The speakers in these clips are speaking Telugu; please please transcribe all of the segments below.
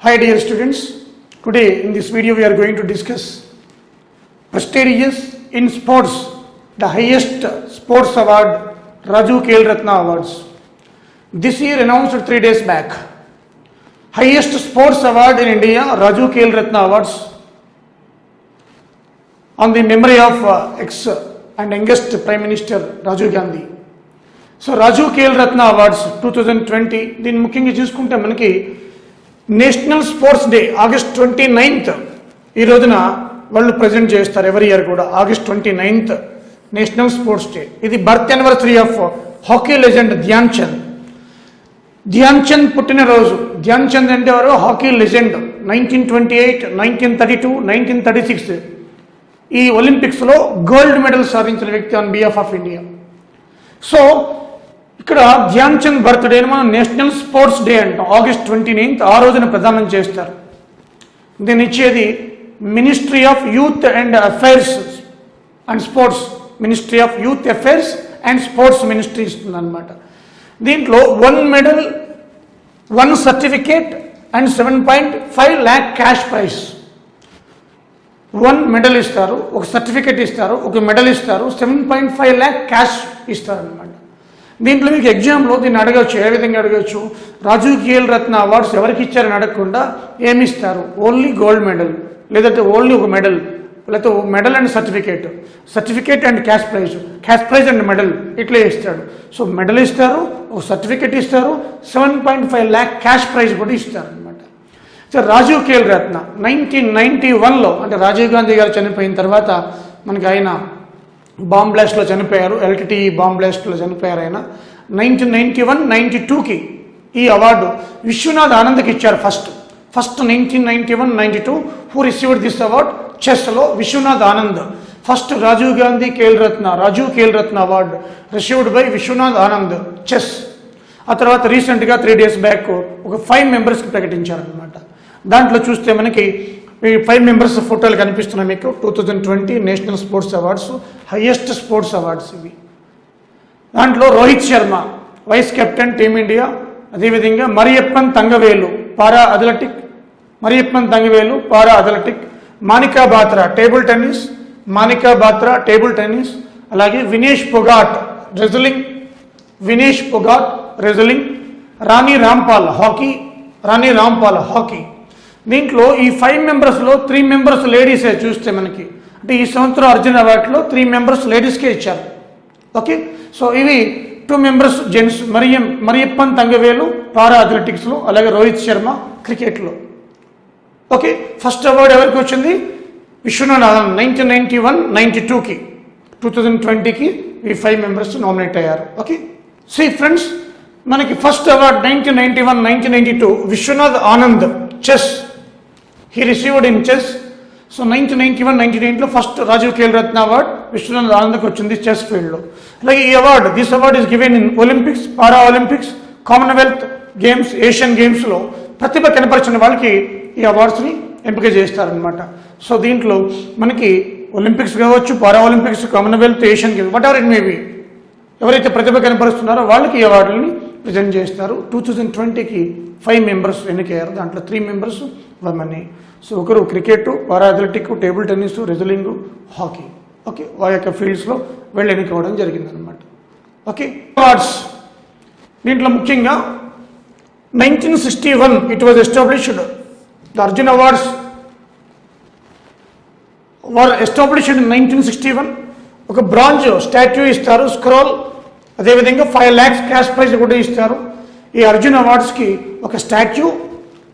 Hi dear students, today in this video we are going to discuss prestigious in sports, the highest sports award, Raju Khel Ratna Awards. This year announced 3 days back. Highest sports award in India, Raju Khel Ratna Awards on the memory of ex and youngest Prime Minister Rajiv Gandhi. So Raju Khel Ratna Awards 2020, దీన్ని ముఖ్యంగా చూసుకుంటే మనకి national sports day August 29th ఈ రోజున వాళ్ళు ప్రజెంట్ చేస్తారు ఎవరి ఇయర్ కూడా. August 29th national sports day. ఇది birth anniversary of hockey legend Dhyan Chand. Dhyan Chand పుట్టినరోజు. ధ్యాన్ చంద్ అంటే ఎవరు? Hockey legend. 1928, 1932, 1936 ఈ ఒలింపిక్స్లో గోల్డ్ మెడల్ సాధించిన వ్యక్తి on behalf of India. So ఇక్కడ ధ్యాన్ చంద్ బర్త్డేని మనం నేషనల్ స్పోర్ట్స్ డే అంటాం. ఆగస్ట్ 29th ఆ రోజున ప్రదానం చేస్తారు. దీన్ని ఇచ్చేది ministry of youth and affairs and sports. Ministry of youth affairs and sports ministry ఇస్తుంది అనమాట. దీంట్లో 1 medal, 1 certificate and 7.5 lakh cash prize. 1 medal ఇస్తారు, ఒక సర్టిఫికేట్ ఇస్తారు, ఒక మెడల్ ఇస్తారు, 7.5 lakh క్యాష్ ఇస్తారు అనమాట. దీంట్లో మీకు ఎగ్జామ్లో దీన్ని అడగచ్చు. ఏ విధంగా అడగచ్చు? రాజు ఖేల్ రత్న అవార్డ్స్ ఎవరికి ఇచ్చారని అడగకుండా ఏమి ఇస్తారు? ఓన్లీ గోల్డ్ మెడల్, లేదంటే ఓన్లీ ఒక మెడల్, లేకపోతే medal and certificate, certificate and cash prize and medal ఇట్లా ఇస్తాడు. సో మెడల్ ఇస్తారు, ఒక సర్టిఫికేట్ ఇస్తారు, 7.5 lakh క్యాష్ ప్రైజ్ కూడా ఇస్తారు అనమాట. సో రాజీవ్ ఖేల్ రత్న 1991లో అంటే రాజీవ్ గాంధీ గారు చనిపోయిన తర్వాత మనకి ఆయన బాంబ్ బ్లాస్ట్లో చనిపోయారు. ఎల్టీటీ బాంబ్ బ్లాస్ట్లో చనిపోయారు ఆయన. 1991-92కి ఈ అవార్డు విశ్వనాథ్ ఆనంద్కి ఇచ్చారు. First 1991-92 who received this award చెస్లో Viswanath Anand. First Rajiv Khel Ratna award received by Viswanath Anand chess. ఆ తర్వాత రీసెంట్గా 3 days బ్యాక్ ఒక 5 మెంబర్స్కి ప్రకటించారనమాట. దాంట్లో చూస్తే మనకి ఈ 5 మెంబర్స్ ఫోటోలు కనిపిస్తున్నాయి మీకు. 2020 national sports awards, highest sports awards ఇవి. దాంట్లో Rohit Sharma vice captain team India, అదేవిధంగా Mariyappan Thangavelu para athletic, Manika Batra table tennis, అలాగే వినేష్ పొగాట్ రెజ్లింగ్, రాణి రాంపాల్ హాకీ. దీంట్లో ఈ 5 మెంబర్స్లో 3 members లేడీసే చూస్తే మనకి. అంటే ఈ సంవత్సరం అర్జున్ అవార్డులో 3 members లేడీస్కే ఇచ్చారు. ఓకే, సో ఇవి 2 members జెంట్స్. మరియప్పన్ తంగవేలు పారా అథ్లెటిక్స్లో, అలాగే రోహిత్ శర్మ క్రికెట్లో. ఓకే, ఫస్ట్ అవార్డు ఎవరికి వచ్చింది? విశ్వనాథ్ ఆనంద్ 1991-92కి. 2020కి ఈ 5 members నామినేట్ అయ్యారు. ఓకే, సి ఫ్రెండ్స్, మనకి first award 1991-1992 Viswanath Anand chess. He received in chess. So 1991-1992లో ఫస్ట్ రాజీవ్ ఖేల్ రత్న అవార్డ్ విశ్వనాథ్ ఆనంద్కి వచ్చింది చెస్ ఫీల్డ్లో. అలాగే ఈ award, this award is given in Olympics, para Olympics, Commonwealth Games, Asian గేమ్స్లో ప్రతిభ కనపరిచిన వాళ్ళకి ఈ అవార్డ్స్ని ఎంపిక చేస్తారనమాట. సో దీంట్లో మనకి ఒలింపిక్స్ కావచ్చు, para Olympics, Commonwealth, Asian Games, whatever it may be, ఎవరైతే ప్రతిభ కనపరుస్తున్నారో వాళ్ళకి ఈ అవార్డులని ప్రజెంట్ చేస్తారు. 2020కి 5 members ఎన్నికయ్యారు. దాంట్లో 3 members వమని. సో ఒకరు క్రికెట్, పారా athletic, table tennis, wrestling, hockey. Okay, ఆ యొక్క ఫీల్డ్స్లో వీళ్ళు ఎన్నికవడం జరిగిందనమాట. ఓకే, అవార్డ్స్ దీంట్లో ముఖ్యంగా 1961 it was established. The Arjun awards were established in 1961. ఒక బ్రాంజ్ స్టాట్యూ ఇస్తారు, స్క్రోల్, అదేవిధంగా 5 lakhs క్యాష్ ప్రైజ్ కూడా ఇస్తారు. ఈ అర్జున్ అవార్డ్స్కి ఒక స్టాట్యూ,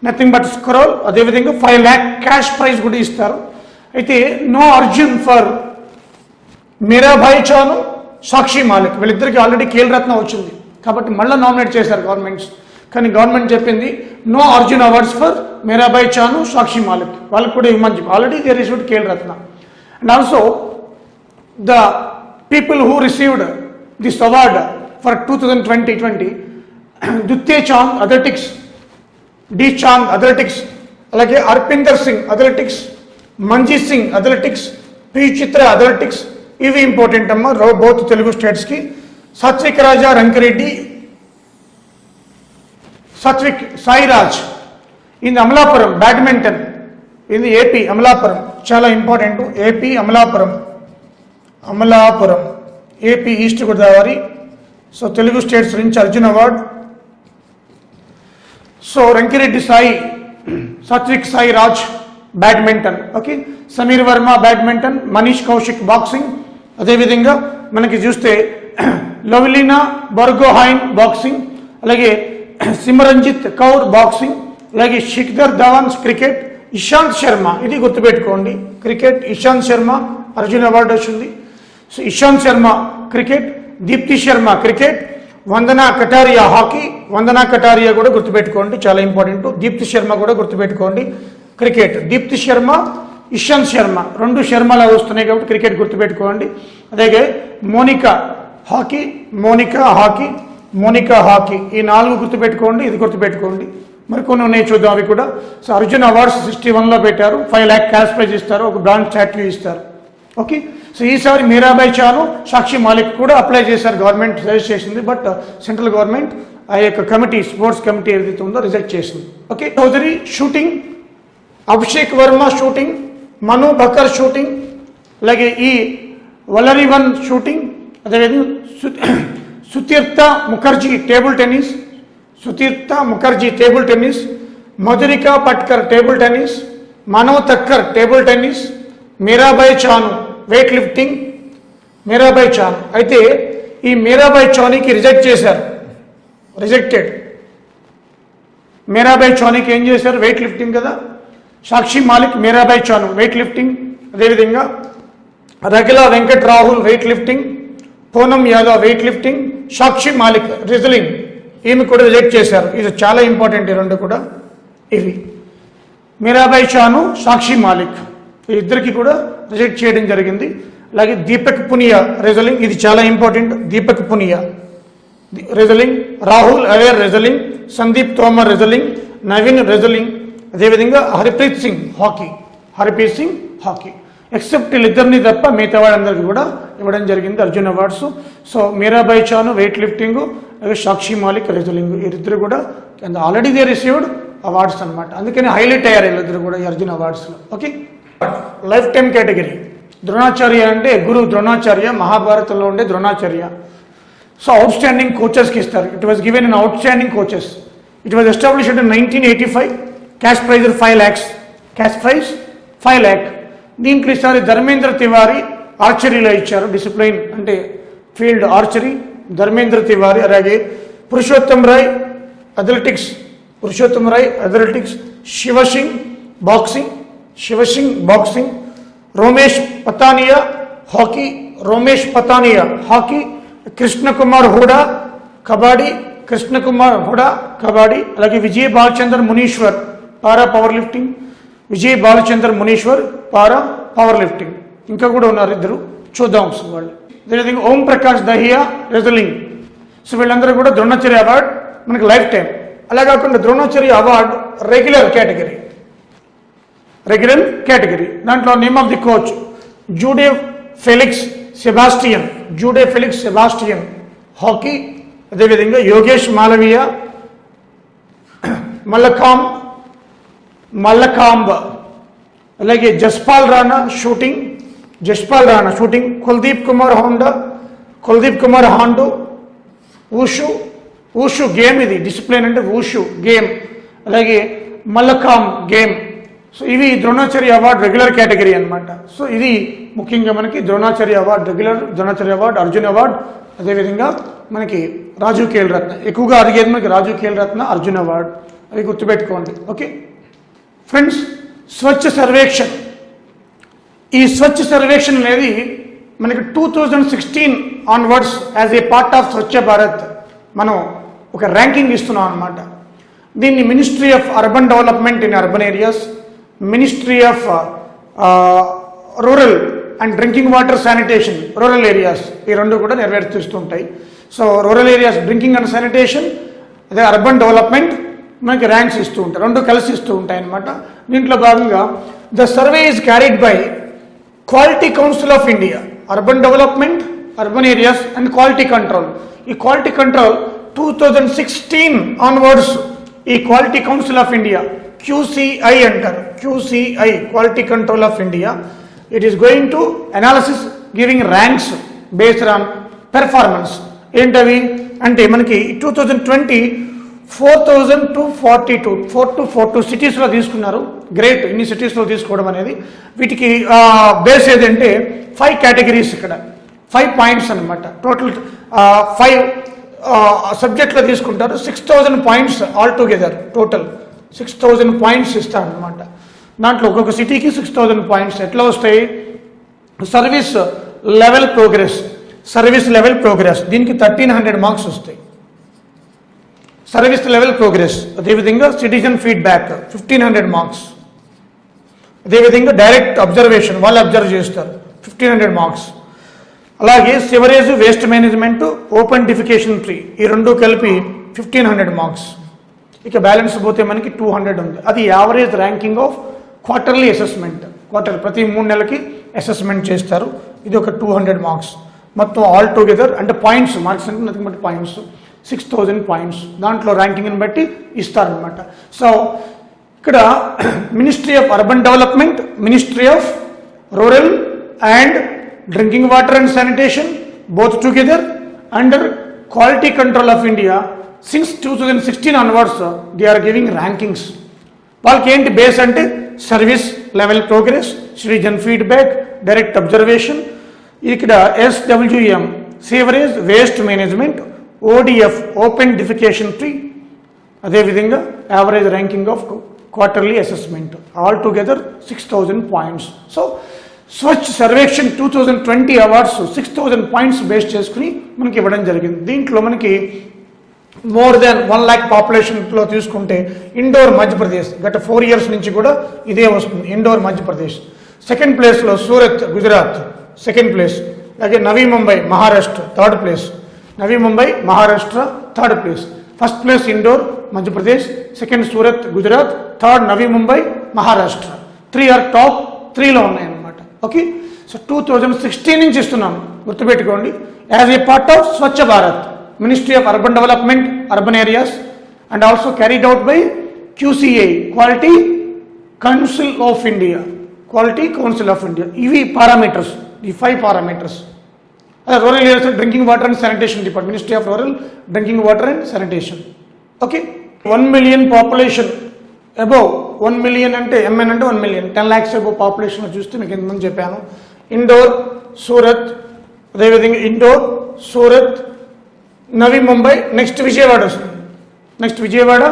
నథింగ్ బట్ స్క్రోల్, అదేవిధంగా 5 lakh క్యాష్ ప్రైజ్ కూడా ఇస్తారు. అయితే నో అర్జున్ ఫర్ మీరాభాయ్ చాను, సాక్షి మాలిక్, వీళ్ళిద్దరికి ఆల్రెడీ ఖేల్ రత్న వచ్చింది కాబట్టి మళ్ళీ నామినేట్ చేశారు గవర్నమెంట్స్. కానీ గవర్నమెంట్ చెప్పింది no Arjun awards for Mirabai Chanu, Sakshi Malik, వాళ్ళకి కూడా ఇవ్వమని. Already they received Khel Ratna. And also the people who received this award for 2020 Dutee Chand athletics, D Chand athletics, అలాగే Arpinder Singh athletics, Manjeet Singh athletics, P Chitra athletics. ఇవి ఇంపార్టెంట్ అమ్మ బోత్ తెలుగు స్టేట్స్కి. సాత్విక్ రాజా రంకిరెడ్డి, సాయిరాజ్ ఇది అమలాపురం బ్యాడ్మింటన్, ఇది ఏపీ అమలాపురం, చాలా important. AP Amalapuram, Amalapuram AP East Godavari. So Telugu states నుంచి Arjun award. So Rankireddy Sai, Satwik Sai Raj badminton, okay. Sameer Verma badminton, Manish Kaushik boxing. అదేవిధంగా మనకి చూస్తే లవ్లీనా బర్గోహైన్ బాక్సింగ్, అలాగే సిమరంజిత్ కౌర్ బాక్సింగ్, అలాగే శిఖర్ ధవన్ క్రికెట్, ఇషాంత్ శర్మ, ఇది గుర్తుపెట్టుకోండి, క్రికెట్ ఇషాంత్ శర్మ అర్జున్ అవార్డు వచ్చింది. So Ishant Sharma cricket, Deepti Sharma cricket, Vandana Kataria hockey, Vandana Kataria కూడా గుర్తుపెట్టుకోండి, చాలా ఇంపార్టెంట్. దీప్తి శర్మ కూడా గుర్తుపెట్టుకోండి, క్రికెట్. దీప్తి శర్మ, ఇషాంత్ శర్మ, రెండు శర్మలా వస్తున్నాయి కాబట్టి క్రికెట్ గుర్తుపెట్టుకోండి. అలాగే Monika hockey, Monika hockey, Monika hockey, ఈ 4 గుర్తుపెట్టుకోండి, ఇది గుర్తుపెట్టుకోండి. మరికొన్ని ఉన్నాయి, చూద్దాం అవి కూడా. సో అర్జున్ అవార్డ్స్ 61లో పెట్టారు. 5 lakh క్యాష్ ప్రైజ్ ఇస్తారు, ఒక బ్రాంజ్ స్టాట్యూ ఇస్తారు, ఓకే. సో ఈసారి మీరాబాయి చాను, సాక్షి మాలిక్ కూడా అప్లై చేశారు, గవర్నమెంట్ సజెస్ట్ చేసింది. బట్ సెంట్రల్ గవర్నమెంట్ ఆ యొక్క కమిటీ, స్పోర్ట్స్ కమిటీ ఏదైతే ఉందో రిజెక్ట్ చేసింది, okay. Chaudhary shooting, Abhishek Verma shooting, Manu Bhaker shooting, అలాగే ఈ వలరివన్ షూటింగ్, అదేవిధంగా Sutirtha Mukherjee table tennis, Sutirtha Mukherjee table tennis, Madhurika Patkar table tennis, Manav Thakkar table tennis, Mirabai Chanu weightlifting, Mirabai Chanu. అయితే ఈ మీరాబాయి చానుకి రిజెక్ట్ చేశారు, రిజెక్టెడ్. మీరాబాయి చానుకి ఏం చేశారు, వెయిట్ లిఫ్టింగ్ కదా. సాక్షి మాలిక్, మీరాబాయి చాను వెయిట్ లిఫ్టింగ్, అదేవిధంగా Ragala Venkat Rahul weightlifting, Poonam Yadav weightlifting, Sakshi Malik wrestling, ఈమె కూడా రిజెక్ట్ చేశారు. ఇది చాలా ఇంపార్టెంట్, ఈ రెండు కూడా. ఇవి మీరాబాయి చాను, సాక్షి మాలిక్, ఈ ఇద్దరికి కూడా రిజెక్ట్ చేయడం జరిగింది. అలాగే దీపక్ పునియా రెజ్లింగ్, ఇది చాలా important. Deepak Punia wrestling, Rahul Aware wrestling, Sandeep Tomar wrestling, Naveen wrestling, అదేవిధంగా Harpreet Singh hockey, Harpreet Singh hockey. Except వీళ్ళిద్దరిని తప్ప మిగతా వాళ్ళందరికీ కూడా ఇవ్వడం జరిగింది Arjun awards. So Mirabai Chanu weightlifting, అలాగే సాక్షి మాలిక్ రెజ్లింగ్, వీరిద్దరు కూడా ఆల్రెడీ దే రిసీవ్డ్ అవార్డ్స్ అనమాట. అందుకని హైలైట్ అయ్యారు వీళ్ళిద్దరు కూడా ఈ అర్జున్ అవార్డ్స్లో, okay. Life time category, Dronacharya అంటే గురు ద్రోణాచార్య, మహాభారతంలో ఉండే ద్రోణాచార్య. సో అవుట్ స్టాండింగ్ కోచెస్కి ఇస్తారు. It was given in outstanding coaches. It was established in 1985. Cash prize 5 lakhs, cash prize 5 lakh. దీంట్లో ఈసారి ధర్మేంద్ర తివారీ ఆర్చరీలో ఇచ్చారు, డిసిప్లైన్ అంటే ఫీల్డ్ ఆర్చరీ, ధర్మేంద్ర తివారీ. అలాగే Purushottam Rai athletics, Purushottam Rai athletics, Shiv Singh boxing, Shiv Singh boxing, Romesh Pathania hockey, Romesh Pathania hockey, Krishna Kumar Hooda kabaddi, Krishna Kumar Hooda kabaddi. అలాగే Vijay Balachandar Munishwar para powerlifting, Vijay Balachandar Munishwar para powerlifting. ఇంకా కూడా ఉన్నారు ఇద్దరు, చూద్దాం వాళ్ళు. అదేవిధంగా ఓం ప్రకాష్ దహియా రెజ్లింగ్. సో వీళ్ళందరూ కూడా ద్రోణాచార్య అవార్డ్ మనకి లైఫ్ టైం. అలా కాకుండా Dronacharya award regular category, regular category. దాంట్లో name of the coach Jude Felix Sebastian, Jude Felix Sebastian hockey. అదేవిధంగా యోగేష్ మాలవీయ మల్లకాంబ, అలాగే Jaspal Rana shooting, Jaspal Rana shooting, Kuldeep Kumar Handoo wushu, wushu game, ఇది డిసిప్లిన్ అంటే ఊషు గేమ్, అలాగే మల్లకాం గేమ్. సో ఇవి ద్రోణాచార్య అవార్డు రెగ్యులర్ కేటగిరీ అనమాట. సో ఇది ముఖ్యంగా మనకి Dronacharya award regular, Dronacharya award, Arjun award, అదేవిధంగా మనకి రాజీవ్ ఖేల్ రత్న, ఎక్కువగా అడిగేది మనకి రాజీవ్ ఖేల్ రత్న, అర్జున్ అవార్డు, అవి గుర్తుపెట్టుకోండి, ఓకే ఫ్రెండ్స్. స్వచ్ఛ సర్వేక్షణ్, ఈ స్వచ్ఛ సర్వేక్షణ్ అనేది మనకి 2016 onwards as a part of Swachh Bharat మనం ఒక ర్యాంకింగ్ ఇస్తున్నాం అనమాట. దీన్ని ministry of urban development in urban areas, ministry of rural and drinking water sanitation rural areas, ఈ రెండు కూడా నెరవేరుస్తుంటాయి. So rural areas drinking and sanitation, అదే అర్బన్ డెవలప్మెంట్ మనకి ర్యాంక్స్ ఇస్తూ ఉంటాయి, రెండు కలిసి ఇస్తూ ఉంటాయి అన్నమాట. దీంట్లో భాగంగా the survey is carried by quality council of India, urban development, urban areas and quality control. ఈ క్వాలిటీ కంట్రోల్ 2016 ఆన్వర్డ్స్ ఈ quality council of India QCI అంటారు, QCI quality control of India. It is going to analysis giving ranks based on performance. ఏంటవి అంటే మనకి 2020 4,242 సిటీస్లో తీసుకున్నారు. గ్రేట్, ఇన్ని సిటీస్లో తీసుకోవడం అనేది. వీటికి బేస్ ఏదంటే 5 కేటగిరీస్, ఇక్కడ 5 పాయింట్స్ అనమాట. టోటల్ 5 సబ్జెక్ట్లో తీసుకుంటారు. 6,000 points all together. Total 6,000 points ఇస్తారనమాట. దాంట్లో ఒక్కొక్క సిటీకి 6,000 పాయింట్స్ ఎట్లా వస్తాయి? Service level progress, service level progress దీనికి 1,300 మార్క్స్ వస్తాయి. Service level progress. అదేవిధంగా సిటిజన్ ఫీడ్బ్యాక్ 1,500 మార్క్స్. అదేవిధంగా డైరెక్ట్ అబ్జర్వేషన్, వాళ్ళు అబ్జర్వ్ చేస్తారు, 1,500 మార్క్స్. అలాగే sewerage waste management, open defecation free, ఈ రెండు కలిపి 1,500 మార్క్స్. ఇక బ్యాలెన్స్ పోతే మనకి 200 ఉంది. అది average ranking of quarterly assessment. ప్రతి 3 నెలలకి అసెస్మెంట్ చేస్తారు. ఇది ఒక 200 మార్క్స్. మొత్తం ఆల్ టుగెదర్ అంటే పాయింట్స్, మార్క్స్ అంటే నథింగ్ బట్ పాయింట్స్, 6,000 పాయింట్స్. దాంట్లో ర్యాంకింగ్ని బట్టి ఇస్తారనమాట. సో ఇక్కడ ministry of urban development, ministry of rural and drinking water and sanitation both together under quality control of India since 2016 onwards they are giving rankings. వాళ్ళకి ఏంటి బేస్ అంటే service level progress, citizen feedback, direct observation. ఇక్కడ SWM sewerage waste management, ODF open defecation free, అదేవిధంగా average ranking of quarterly assessment. All together 6,000 points. So Swachh Sarvekshan 2020 awards 6,000 points base చేసుకుని మనకి ఇవ్వడం జరిగింది. దీంట్లో మనకి మోర్ దాన్ 1 lakh పాపులేషన్లో తీసుకుంటే ఇండోర్ మధ్యప్రదేశ్ గత 4 years నుంచి కూడా ఇదే వస్తుంది. ఇండోర్ మధ్యప్రదేశ్. సెకండ్ ప్లేస్లో సూరత్ గుజరాత్ సెకండ్ ప్లేస్. అలాగే Navi Mumbai Maharashtra third place. Navi Mumbai Maharashtra third place. First place Indore Madhya Pradesh, second Surat Gujarat, third Navi Mumbai Maharashtra. 3 are top 3లో ఉన్నాయన్నమాట. ఓకే, సో 2016 నుంచి ఇస్తున్నాను, గుర్తుపెట్టుకోండి. As a part of Swachh Bharat, Ministry of Urban Development, Urban Areas, and also carried out by QCI, Quality Council of India. Quality Council of India. EV parameters, the 5 parameters. Rural Areas Drinking Water and Sanitation Department, Ministry of Rural Drinking Water and Sanitation. Okay, 1 million population above, 1 million ante MN ante 1 million, 10 lakhs above population చూస్తే మీకు ఎంతమంది చెప్పాను. ఇండోర్, సూరత్, అదేవిధంగా ఇండోర్, సూరత్, నవీ ముంబై, నెక్స్ట్ విజయవాడ వస్తుంది. నెక్స్ట్ విజయవాడ,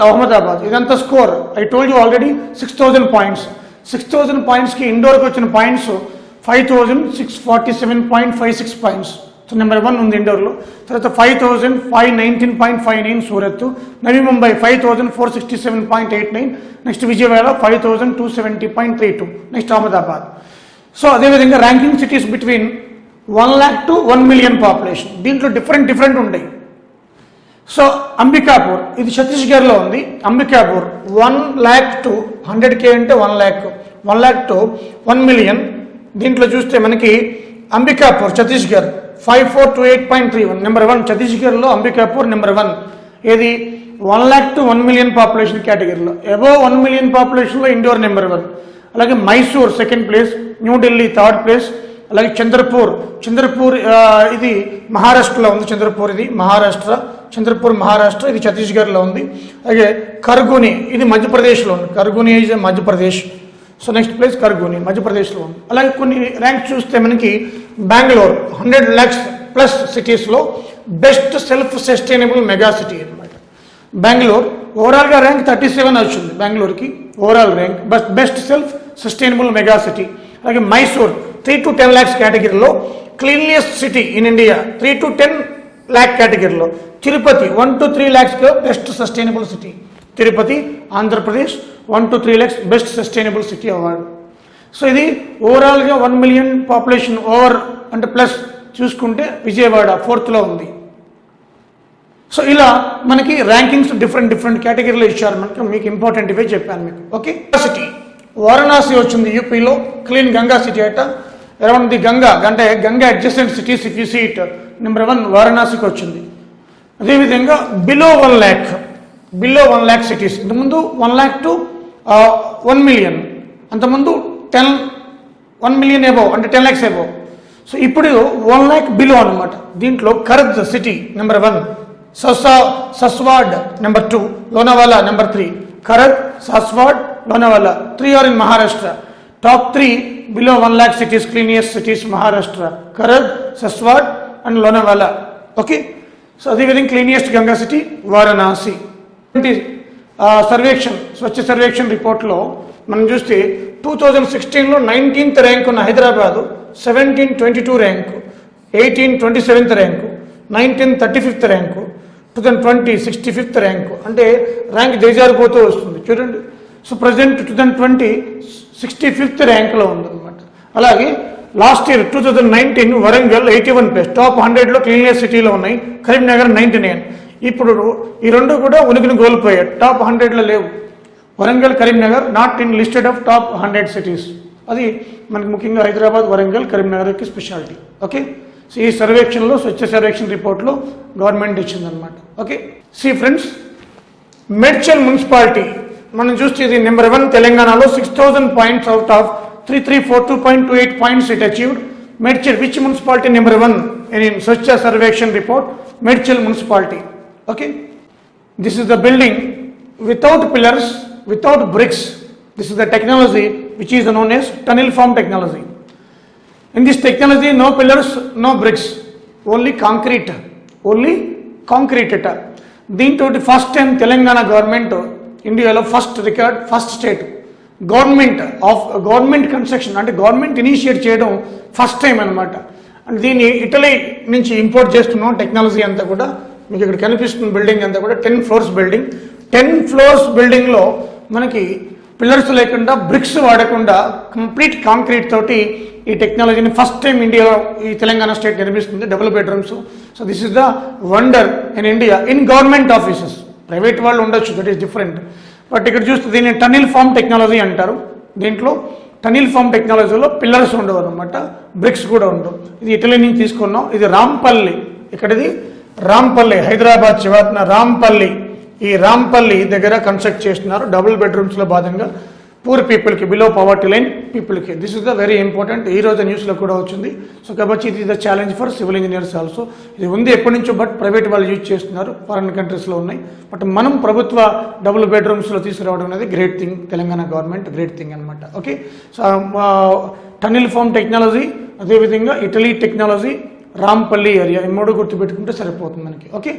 అహ్మదాబాద్. ఇదంతా score. I told you already 6,000 points. 6,000 పాయింట్స్కి ఇండోర్కి వచ్చిన పాయింట్స్ 5,647.56 పాయింట్స్. సో నెంబర్ 1 ఉంది ఇండోర్లో. తర్వాత 5,519.59 Surat. Navi Mumbai 5,467.89. Next Vijayawada 5,270.32. Next Ahmedabad. So అదేవిధంగా ranking cities between 1 lakh to 1 million population. దీంట్లో డిఫరెంట్ ఉంటాయి. సో అంబికాపూర్, ఇది ఛత్తీస్గఢ్లో ఉంది. అంబికాపూర్ 1 lakh to 100K అంటే 1 lakh, 1 lakh to 1 million. దీంట్లో చూస్తే మనకి అంబికాపూర్ ఛత్తీస్గఢ్ 5428.31 నెంబర్ 1. ఛత్తీస్గఢ్లో అంబికాపూర్ నెంబర్ 1. ఏది 1 lakh to 1 million పాపులేషన్ కేటగిరీలో. అబోవ్ 1 million పాపులేషన్లో ఇండోర్ నెంబర్ 1. అలాగే Mysore second place, New Delhi third place. అలాగే చంద్రపూర్ ఇది మహారాష్ట్రలో ఉంది. చంద్రపూర్ ఇది చంద్రపూర్ మహారాష్ట్ర, ఇది ఛత్తీస్గఢ్లో ఉంది. అలాగే కర్గూని, ఇది మధ్యప్రదేశ్లో ఉంది. కర్గూని is Madhya Pradesh. So next place కర్గూని మధ్యప్రదేశ్లో ఉంది. అలాగే కొన్ని ర్యాంక్ చూస్తే మనకి బెంగళూరు 100 lakhs ప్లస్ సిటీస్లో best self sustainable mega city అనమాట. బెంగళూరు ఓవరాల్గా ర్యాంక్ 37 వచ్చింది బెంగళూరుకి overall rank, best self sustainable mega city. అలాగే మైసూర్ 3 to 10 lakhs కేటగిరీలో క్లీన్లియస్ట్ city in India, 3 to 10 lakh కేటగిరీలో. Tirupati 1 to 3 lakhs best sustainable city. Tirupati Andhra Pradesh 1 to 3 lakhs best sustainable city award. So ఇది ఓవరాల్గా 1 million పాపులేషన్ ఓవర్ అంటే ప్లస్ చూసుకుంటే విజయవాడ 4th ఉంది. సో ఇలా మనకి ర్యాంకింగ్స్ డిఫరెంట్ కేటగిరీలో ఇచ్చారు. మీకు ఇంపార్టెంట్ ఇవే చెప్పాను మీకు. ఓకే, సిటీ వారణాసి వచ్చింది యూపీలో, క్లీన్ గంగా సిటీ అట. అరౌండ్ ది గంగా అంటే Ganga adjacent cities if you see it number 1 వారణాసికి వచ్చింది. అదేవిధంగా below 1 lakh below 1 lakh cities. ఇంతకుముందు 1 lakh to 1 million, అంతకుముందు 1 million అబౌవ్ అంటే 10 lakhs అబౌవ్. సో ఇప్పుడు 1 lakh బిలో అనమాట. దీంట్లో Karad city number 1, Saswad number 2, Lonavala number 3. Karad, Saswad, Lonavala 3 are in Maharashtra. Top 3 below 1 lakh cities, cleanest cities Maharashtra, Karad, Saswad and Lonavala. Okay, so అదేవిధంగా cleanest Ganga city Varanasi. Survekshan Swachh Survekshan రిపోర్ట్లో మనం చూస్తే 2016లో 19th ర్యాంక్ ఉన్న Hyderabad 1722 rank, 1827th rank, 19 35th rank, 2020 65th rank. అంటే ర్యాంక్ దిగజారిపోతూ వస్తుంది చూడండి. సో ప్రజెంట్ 2020 65th ర్యాంక్లో ఉందన్నమాట. అలాగే last year 2019 Warangal 81 place, top 100లో క్లీనియర్ సిటీలో ఉన్నాయి. కరీంనగర్ 99. ఇప్పుడు ఈ రెండు కూడా ఉనికిని కోల్పోయాయి, టాప్ 100లో లేవు. Warangal, Karimnagar not in listed of top 100 cities. అది మనకి ముఖ్యంగా హైదరాబాద్, వరంగల్, కరీంనగర్కి స్పెషాలిటీ. ఓకే, సో ఈ సర్వేక్షణలో స్వచ్ఛ సర్వేక్షణ రిపోర్ట్లో గవర్నమెంట్ ఇచ్చిందనమాట. Okay, see friends, Medchal municipality మనం చూస్తే ఇది నెంబర్ 1 తెలంగాణలో. 6000 points out of 3342.28 points it achieved. Medchal, which municipality number 1 in Swachha Sarvekshan report? Medchal municipality. Okay, this is the building without pillars, without bricks. This is the technology which is known as tunnel form technology. In this technology, no pillars, no bricks, only concrete. దీంతో ఫస్ట్ టైం తెలంగాణ గవర్నమెంట్ ఇండియాలో first record, first state government construction అంటే గవర్నమెంట్ ఇనిషియేట్ చేయడం ఫస్ట్ టైం అనమాట. అండ్ దీన్ని ఇటలీ నుంచి ఇంపోర్ట్ చేస్తున్నాం. టెక్నాలజీ అంతా కూడా మీకు ఇక్కడ కనిపిస్తున్న బిల్డింగ్ అంతా కూడా 10 floors బిల్డింగ్. 10 floors బిల్డింగ్లో మనకి పిల్లర్స్ లేకుండా, బ్రిక్స్ వాడకుండా కంప్లీట్ కాంక్రీట్ తోటి ఈ టెక్నాలజీని ఫస్ట్ టైం ఇండియా, ఈ తెలంగాణ స్టేట్ నిర్మిస్తుంది. Double bedrooms. So this is the wonder in India in government offices. Private వాళ్ళు ఉండొచ్చు, దట్ ఈస్ డిఫరెంట్. బట్ ఇక్కడ చూస్తే దీన్ని టనిల్ ఫామ్ టెక్నాలజీ అంటారు. దీంట్లో టనిల్ ఫామ్ టెక్నాలజీలో పిల్లర్స్ ఉండవు అనమాట, బ్రిక్స్ కూడా ఉండవు. ఇది ఇటలీ నుంచి తీసుకున్నాం. ఇది రాంపల్లి, ఇక్కడిది రాంపల్లి, హైదరాబాద్ చివరన రాంపల్లి. ఈ రాంపల్లి దగ్గర కన్స్ట్రక్ట్ చేస్తున్నారు డబుల్ బెడ్రూమ్స్లో భాగంగా పూర్ పీపుల్కి, బిలో పవర్టీ లైన్ పీపుల్కి. This is the very important. ఈ రోజు న్యూస్లో కూడా వచ్చింది. సో కాబట్టి ఇది the challenge for civil engineers also. ఇది ఉంది ఎప్పటి నుంచో, బట్ ప్రైవేట్ వాళ్ళు యూజ్ చేస్తున్నారు, ఫారిన్ కంట్రీస్లో ఉన్నాయి. బట్ మనం ప్రభుత్వ డబుల్ బెడ్రూమ్స్లో తీసుకురావడం అనేది great thing. Telangana government great thing అనమాట. ఓకే, సో టనిల్ ఫామ్ టెక్నాలజీ, అదేవిధంగా ఇటలీ టెక్నాలజీ, రాంపల్లి ఏరియా, ఈ 3 గుర్తుపెట్టుకుంటే సరిపోతుంది మనకి. ఓకే.